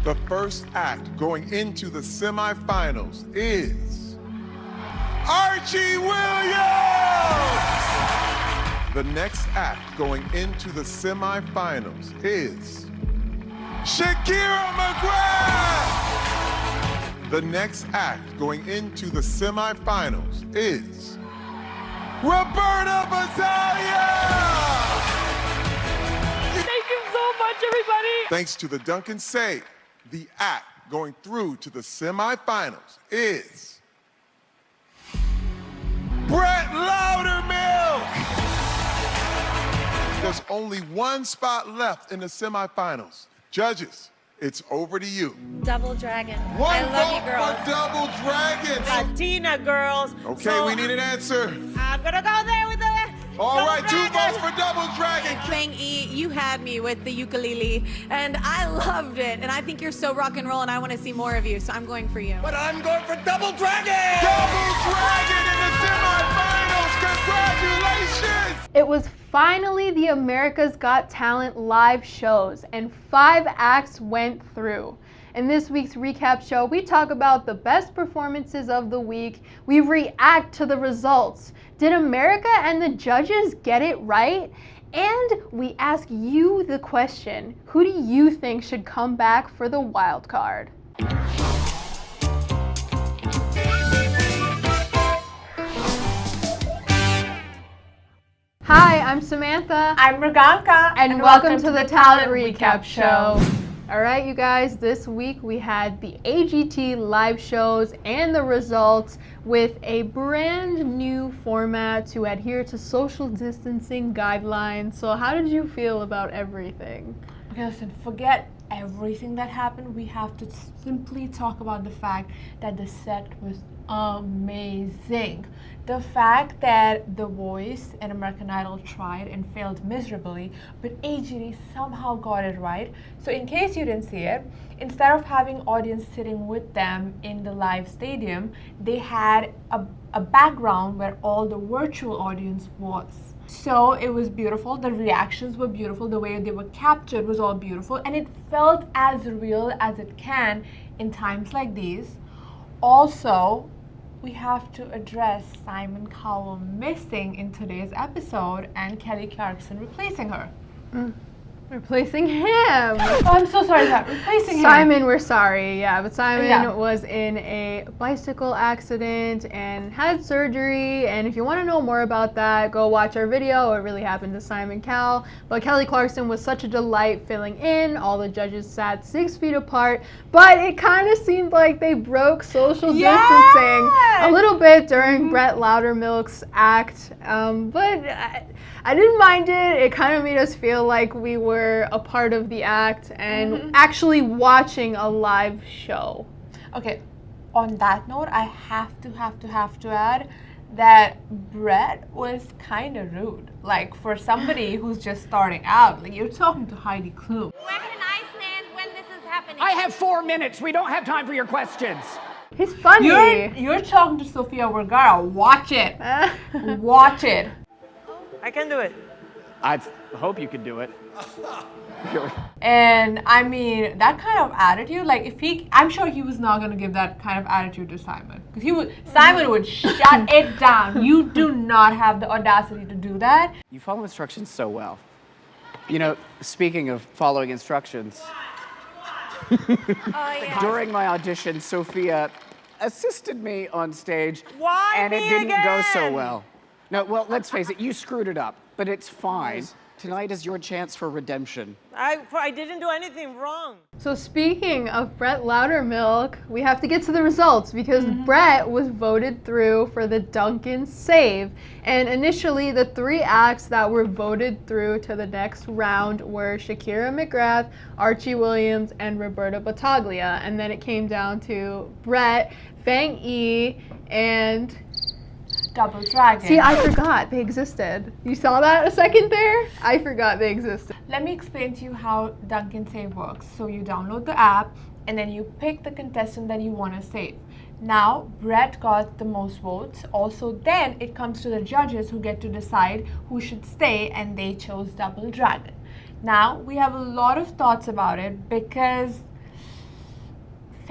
The first act going into the semifinals is Archie Williams! The next act going into the semifinals is Shakira McGrath! The next act going into the semifinals is Roberta Battaglia! Thank you so much, everybody! Thanks to the Duncan Save, the act going through to the semifinals is Brett Loudermilk! There's only one spot left in the semifinals. Judges, it's over to you. Double Dragon. One I love vote you, girls. for Double Dragons. Latina girls. Okay, So, we need an answer. I'm gonna go there with the All Double right, 2 Dragon. votes for Double Dragon. Fang E, you had me with the ukulele, and I loved it. And I think you're so rock and roll, and I want to see more of you, so I'm going for you. But I'm going for Double Dragon! Double Dragon in the semifinals. Congratulations. It was finally the America's Got Talent live shows, and 5 acts went through. In this week's recap show, we talk about the best performances of the week. We react to the results. Did America and the judges get it right? And we ask you the question, who do you think should come back for the wild card? Hi, I'm Samantha. I'm Vergara. And welcome to the Talent Recap Show. All right, you guys, this week we had the AGT live shows and the results with a brand new format to adhere to social distancing guidelines. So how did you feel about everything? Okay, listen, forget everything that happened. We have to simply talk about the fact that the set was amazing. The fact that The Voice and American Idol tried and failed miserably, but AGT somehow got it right. So in case you didn't see it, instead of having audience sitting with them in the live stadium, they had a background where all the virtual audience was. So it was beautiful, the reactions were beautiful, the way they were captured was all beautiful, and it felt as real as it can in times like these. Also, we have to address Simon Cowell missing in today's episode and Kelly Clarkson replacing her. Replacing him. Oh, I'm so sorry about replacing him. Simon, we're sorry. Yeah, but Simon Yeah. was in a bicycle accident and had surgery. And if you want to know more about that, go watch our video. It really happened to Simon Cowell. But Kelly Clarkson was such a delight filling in. All the judges sat 6 feet apart. But it kind of seemed like they broke social distancing a little bit during Brett Loudermilk's act. But I didn't mind it. It kind of made us feel like we were a part of the act and actually watching a live show. Okay, on that note, I have to add that Brett was kind of rude. Like, for somebody who's just starting out, like, you're talking to Heidi Klum. Where can I stand when this is happening? I have 4 minutes. We don't have time for your questions. He's funny. You're talking to Sophia Vergara. Watch it. Watch it. I can do it. I hope you can do it. And I mean, that kind of attitude, like I'm sure he was not going to give that kind of attitude to Simon. Because Simon would shut it down. You do not have the audacity to do that. You follow instructions so well. You know, speaking of following instructions, during my audition, Sophia assisted me on stage. Why and it me didn't go so again? well. No, well, let's face it, you screwed it up, but it's fine. Tonight is your chance for redemption. I didn't do anything wrong. So speaking of Brett Loudermilk, we have to get to the results because Brett was voted through for the Duncan Save. And initially, the 3 acts that were voted through to the next round were Shakira McGrath, Archie Williams, and Roberta Battaglia. And then it came down to Brett, Fang E, and Double Dragon. See, I forgot they existed. You saw that a second there? I forgot they existed. Let me explain to you how Duncan Save works. So you download the app and then you pick the contestant that you want to save. Now, Brett got the most votes. Also, then it comes to the judges who get to decide who should stay, and they chose Double Dragon. Now, we have a lot of thoughts about it because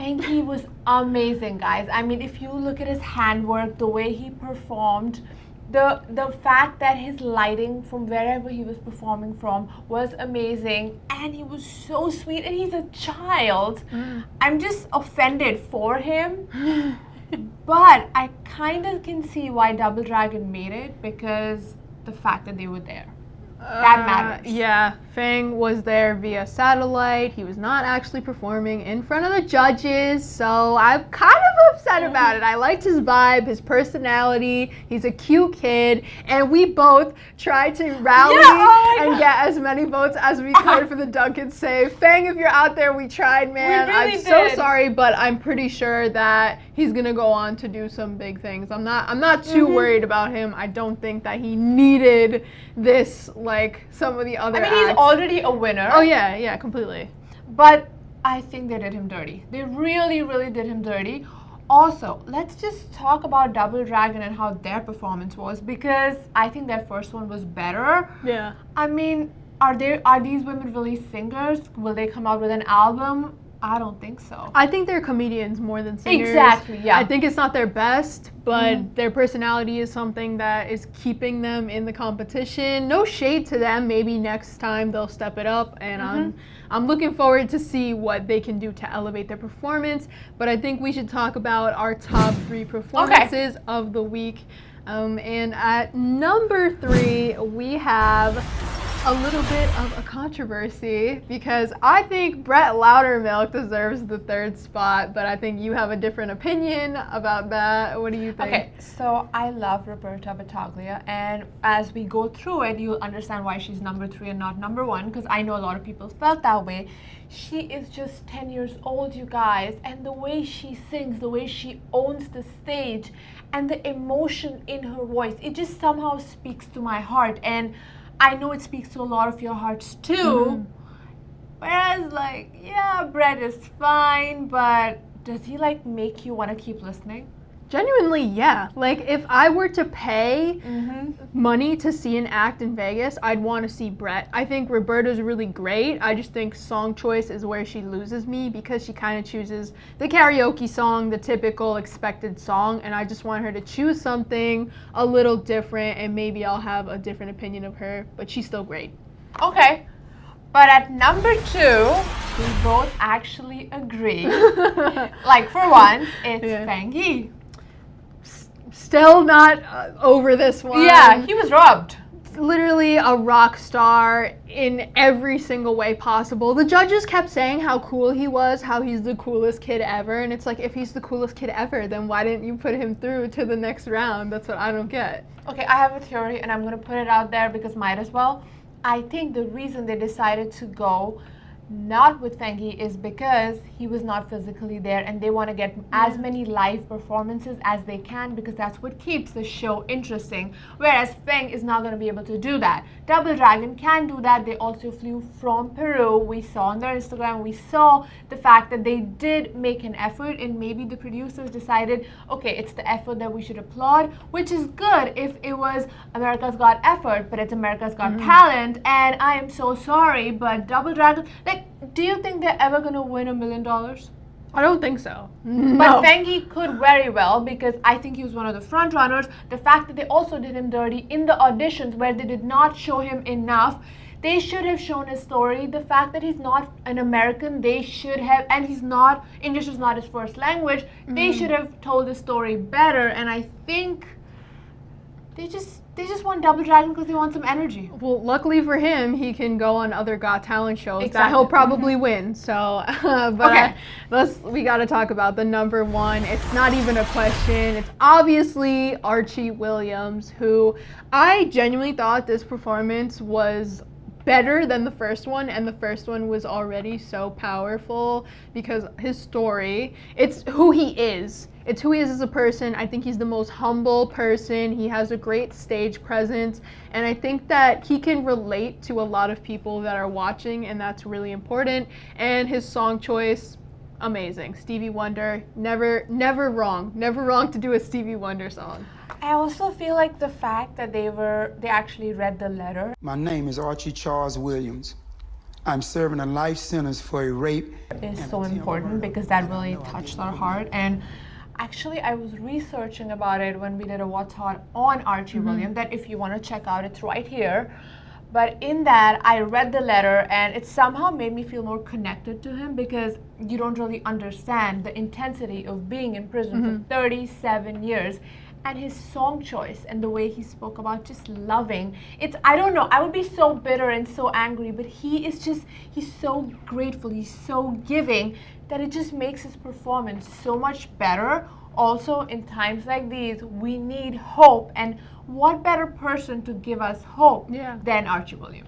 Fengi was amazing, guys. I mean, if you look at his handwork, the way he performed, the fact that his lighting from wherever he was performing from was amazing, and he was so sweet, and he's a child. I'm just offended for him. But I kind of can see why Double Dragon made it, because the fact that they were there. That matters. Yeah, Fang was there via satellite. He was not actually performing in front of the judges, so I'm kind of upset about it. I liked his vibe, his personality. He's a cute kid, and we both tried to rally and get as many votes as we could for the Duncan save. Fang, if you're out there, we tried, man. We really I'm so did. sorry, but I'm pretty sure that he's gonna go on to do some big things. I'm not too worried about him. I don't think that he needed this like some of the other I mean, he's acts. already a winner. Oh yeah, completely. But I think they did him dirty. They really, really did him dirty. Also, let's just talk about Double Dragon and how their performance was, because I think their first one was better. Yeah. I mean, are these women really singers? Will they come out with an album? I don't think so. I think they're comedians more than singers. Exactly, yeah. I think it's not their best, but their personality is something that is keeping them in the competition. No shade to them. Maybe next time they'll step it up, and I'm looking forward to see what they can do to elevate their performance. But I think we should talk about our top 3 performances of the week. And at number 3, we have a little bit of a controversy, because I think Brett Loudermilk deserves the 3rd spot, but I think you have a different opinion about that. What do you think? Okay, so I love Roberta Battaglia, and as we go through it, you'll understand why she's number 3 and not number 1, because I know a lot of people felt that way. She is just 10 years old, you guys, and the way she sings, the way she owns the stage, and the emotion in her voice, it just somehow speaks to my heart, and I know it speaks to a lot of your hearts too. Whereas, like, yeah, Brett is fine, but does he like make you want to keep listening? Genuinely, yeah. Like, if I were to pay money to see an act in Vegas, I'd want to see Brett. I think Roberta's really great. I just think song choice is where she loses me, because she kind of chooses the karaoke song, the typical expected song, and I just want her to choose something a little different, and maybe I'll have a different opinion of her, but she's still great. Okay. But at number 2, we both actually agree. Like, for once, it's Fang Yi. Still not over this one. Yeah, he was robbed. Literally a rock star in every single way possible. The judges kept saying how cool he was, how he's the coolest kid ever, and it's like, if he's the coolest kid ever, then why didn't you put him through to the next round? That's what I don't get. Okay, I have a theory, and I'm going to put it out there because might as well. I think the reason they decided to go not with Fang Yi is because he was not physically there, and they want to get as many live performances as they can, because that's what keeps the show interesting, whereas Fang is not going to be able to do that. Double Dragon can do that. They also flew from Peru. We saw on their Instagram, we saw the fact that they did make an effort, and maybe the producers decided, okay, it's the effort that we should applaud, which is good if it was America's Got Effort, but it's America's Got Talent, and I am so sorry, but Double Dragon, like, do you think they're ever going to win $1 million? I don't think so. But Fang Yi could very well, because I think he was one of the front runners. The fact that they also did him dirty in the auditions where they did not show him enough, they should have shown his story. The fact that he's not an American, they should have, and he's not, English is not his first language, they should have told the story better, and I think they just want Double Dragon because they want some energy. Well, luckily for him, he can go on other Got Talent shows that Exactly. he'll probably win. So, but we got to talk about the number 1. It's not even a question. It's obviously Archie Williams, who I genuinely thought this performance was better than the first one, and the first one was already so powerful because his story, it's who he is. It's who he is as a person. I think he's the most humble person. He has a great stage presence, and I think that he can relate to a lot of people that are watching, and that's really important. And his song choice, amazing. Stevie Wonder, never wrong to do a Stevie Wonder song. I also feel like the fact that they actually read the letter. My name is Archie Charles Williams. I'm serving a life sentence for a rape. Is so important because that really touched our heart. And actually, I was researching about it when we did a What's Hot on Archie Williams, that if you want to check out, it's right here. But in that, I read the letter and it somehow made me feel more connected to him, because you don't really understand the intensity of being in prison for 37 years. And his song choice and the way he spoke about just loving. I don't know, I would be so bitter and so angry, but he's so grateful, he's so giving, that it just makes his performance so much better. Also, in times like these, we need hope, and what better person to give us hope than Archie Williams?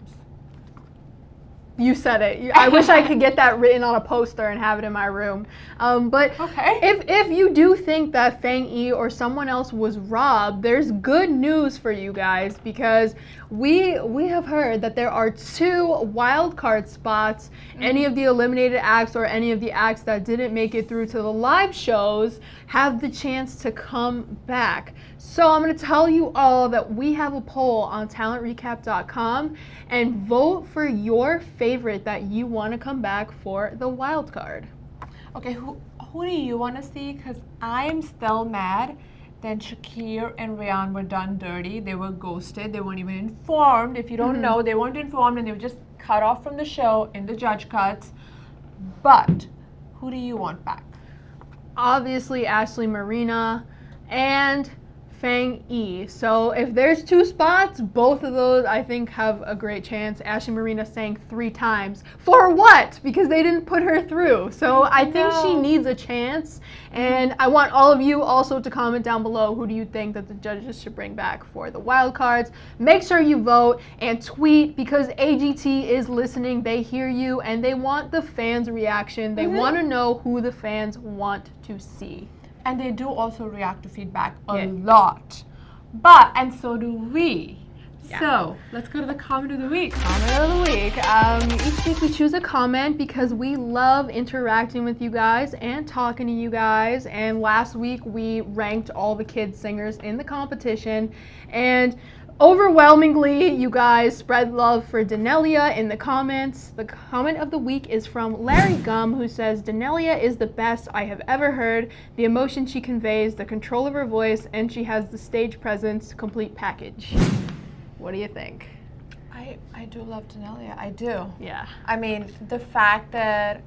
You said it. I wish I could get that written on a poster and have it in my room. But if you do think that Fang Yi or someone else was robbed, there's good news for you guys, because we have heard that there are 2 wild card spots. Any of the eliminated acts or any of the acts that didn't make it through to the live shows have the chance to come back. So I'm going to tell you all that we have a poll on talentrecap.com, and vote for your favorite that you want to come back for the wild card. Okay, who do you want to see? Because I am still mad that Shakir and Ryan were done dirty. They were ghosted. They weren't even informed. If you don't know, they weren't informed, and they were just cut off from the show in the judge cuts. But who do you want back? Obviously Ashley Marina and Fang Yi. So if there's 2 spots, both of those I think have a great chance. Ashley Marina sang 3 times. For what? Because they didn't put her through. So I think she needs a chance. And I want all of you also to comment down below, who do you think that the judges should bring back for the wild cards. Make sure you vote and tweet, because AGT is listening. They hear you and they want the fans' reaction. They want to know who the fans want to see. And they do also react to feedback a lot. And so do we. So let's go to the comment of the week. Comment of the week. Each week we choose a comment because we love interacting with you guys and talking to you guys. And last week we ranked all the kids singers in the competition, and overwhelmingly, you guys spread love for Danelia in the comments. The comment of the week is from Larry Gum, who says, Danelia is the best I have ever heard. The emotion she conveys, the control of her voice, and she has the stage presence, complete package. What do you think? I do love Danelia. I do. Yeah. I mean, the fact that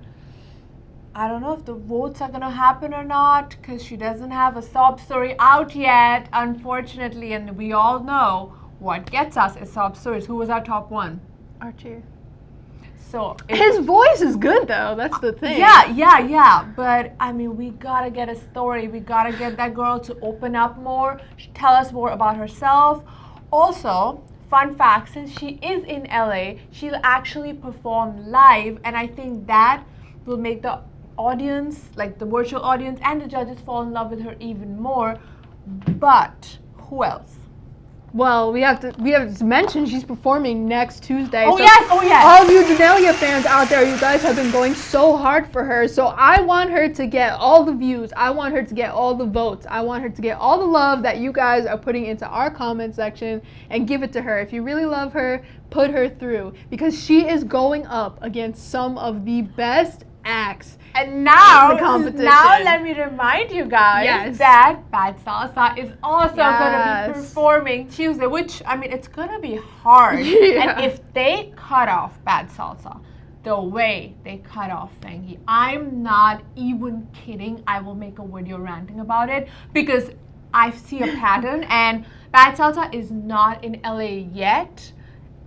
I don't know if the votes are going to happen or not, because she doesn't have a sob story out yet, unfortunately, and we all know what gets us is sob stories. Who was our top 1? Archie. So his voice is good, though. That's the thing. Yeah. But, I mean, we got to get a story. We got to get that girl to open up more, tell us more about herself. Also, fun fact, since she is in LA, she'll actually perform live, and I think that will make the audience, like the virtual audience and the judges, fall in love with her even more. But who else? Well, we have to mention she's performing next Tuesday. Oh yes. All of you Danelia fans out there, you guys have been going so hard for her. So I want her to get all the views. I want her to get all the votes. I want her to get all the love that you guys are putting into our comment section, and give it to her. If you really love her, put her through, because she is going up against some of the best acts. And now, in the competition. Now let me remind you guys that Bad Salsa is also going to be performing Tuesday, which, I mean, it's going to be hard. And if they cut off Bad Salsa the way they cut off Fang Yi, I'm not even kidding. I will make a video ranting about it, because I see a pattern, and Bad Salsa is not in LA yet.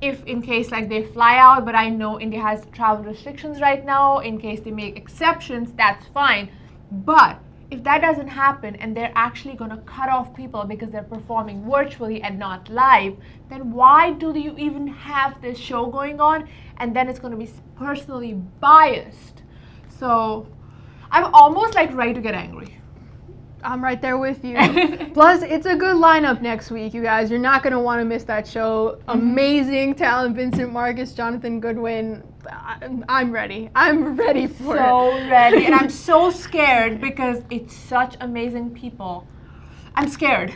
If in case like they fly out, but I know India has travel restrictions right now, in case they make exceptions, that's fine. But if that doesn't happen and they're actually going to cut off people because they're performing virtually and not live, then why do you even have this show going on? And then it's going to be personally biased. So I'm almost like ready to get angry. I'm right there with you. Plus, it's a good lineup next week, you guys. You're not going to want to miss that show. Amazing talent, Vincent Marcus, Jonathan Goodwin. I'm ready. I'm ready for it. So ready. And I'm so scared because it's such amazing people. I'm scared,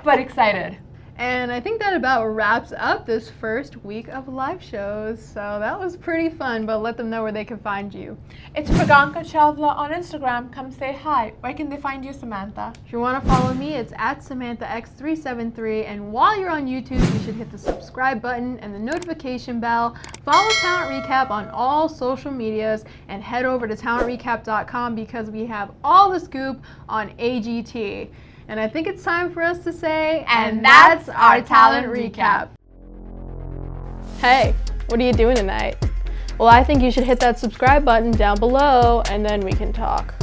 but excited. And I think that about wraps up this first week of live shows. So that was pretty fun, but let them know where they can find you. It's Priyanka Chavla on Instagram. Come say hi. Where can they find you, Samantha? If you want to follow me, it's at SamanthaX373. And while you're on YouTube, you should hit the subscribe button and the notification bell. Follow Talent Recap on all social medias and head over to talentrecap.com because we have all the scoop on AGT. And I think it's time for us to say, And that's our talent recap. Hey, what are you doing tonight? Well, I think you should hit that subscribe button down below and then we can talk.